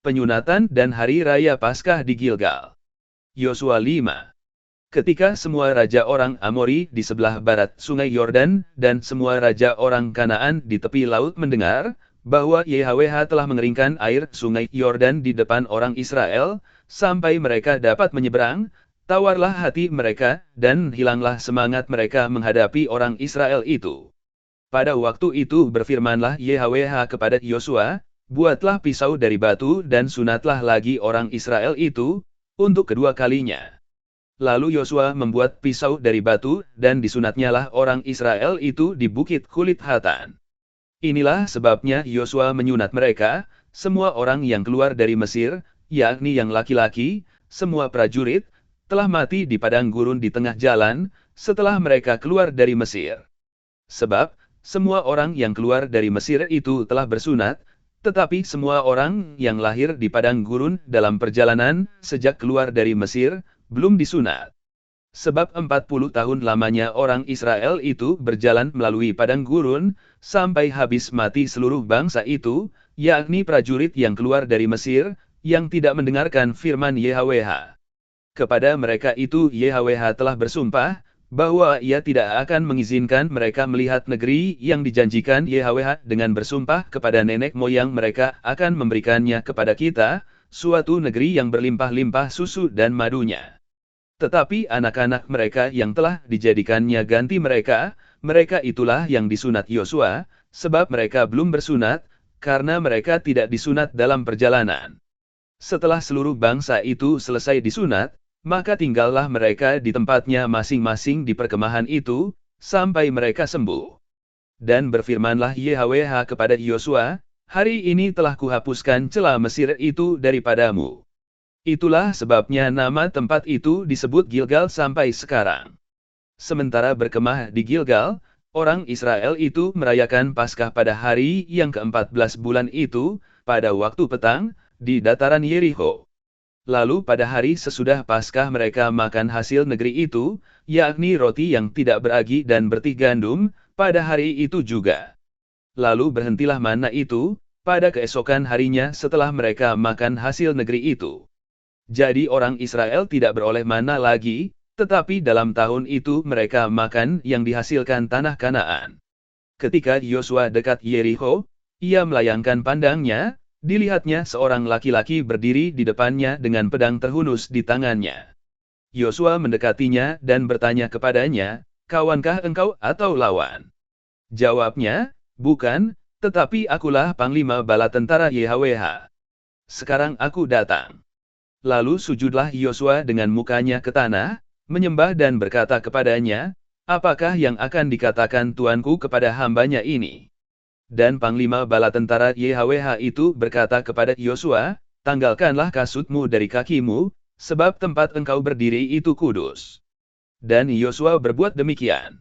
Penyunatan dan Hari Raya Paskah di Gilgal. Yosua 5. Ketika semua raja orang Amori di sebelah barat sungai Yordan dan semua raja orang Kanaan di tepi laut mendengar bahwa YHWH telah mengeringkan air sungai Yordan di depan orang Israel, sampai mereka dapat menyeberang, tawarlah hati mereka, dan hilanglah semangat mereka menghadapi orang Israel itu. Pada waktu itu berfirmanlah YHWH kepada Yosua, buatlah pisau dari batu dan sunatlah lagi orang Israel itu, untuk kedua kalinya. Lalu Yosua membuat pisau dari batu, dan disunatnyalah orang Israel itu di bukit kulit Hatan. Inilah sebabnya Yosua menyunat mereka, semua orang yang keluar dari Mesir, yakni yang laki-laki, semua prajurit, telah mati di padang gurun di tengah jalan, setelah mereka keluar dari Mesir. Sebab, semua orang yang keluar dari Mesir itu telah bersunat, tetapi semua orang yang lahir di padang gurun dalam perjalanan, sejak keluar dari Mesir, belum disunat. Sebab 40 tahun lamanya orang Israel itu berjalan melalui padang gurun, sampai habis mati seluruh bangsa itu, yakni prajurit yang keluar dari Mesir, yang tidak mendengarkan firman YHWH. Kepada mereka itu YHWH telah bersumpah, bahwa ia tidak akan mengizinkan mereka melihat negeri yang dijanjikan YHWH dengan bersumpah kepada nenek moyang mereka akan memberikannya kepada kita, suatu negeri yang berlimpah-limpah susu dan madunya. Tetapi anak-anak mereka yang telah dijadikannya ganti mereka itulah yang disunat Yosua, sebab mereka belum bersunat, karena mereka tidak disunat dalam perjalanan. Setelah seluruh bangsa itu selesai disunat, maka tinggallah mereka di tempatnya masing-masing di perkemahan itu, sampai mereka sembuh. Dan berfirmanlah YHWH kepada Yosua, hari ini telah kuhapuskan celah Mesir itu daripadamu. Itulah sebabnya nama tempat itu disebut Gilgal sampai sekarang. Sementara berkemah di Gilgal, orang Israel itu merayakan Paskah pada hari yang ke-14 bulan itu, pada waktu petang, di dataran Yeriko. Lalu pada hari sesudah Paskah mereka makan hasil negeri itu, yakni roti yang tidak beragi dan bertih gandum, pada hari itu juga. Lalu berhentilah manna itu, pada keesokan harinya setelah mereka makan hasil negeri itu. Jadi orang Israel tidak beroleh manna lagi, tetapi dalam tahun itu mereka makan yang dihasilkan tanah Kanaan. Ketika Yosua dekat Yeriko, ia melayangkan pandangnya, dilihatnya seorang laki-laki berdiri di depannya dengan pedang terhunus di tangannya. Yosua mendekatinya dan bertanya kepadanya, kawankah engkau atau lawan? Jawabnya, bukan, tetapi akulah panglima bala tentara YHWH. Sekarang aku datang. Lalu sujudlah Yosua dengan mukanya ke tanah, menyembah dan berkata kepadanya, apakah yang akan dikatakan tuanku kepada hambanya ini? Dan panglima bala tentara YHWH itu berkata kepada Yosua, tanggalkanlah kasutmu dari kakimu, sebab tempat engkau berdiri itu kudus. Dan Yosua berbuat demikian.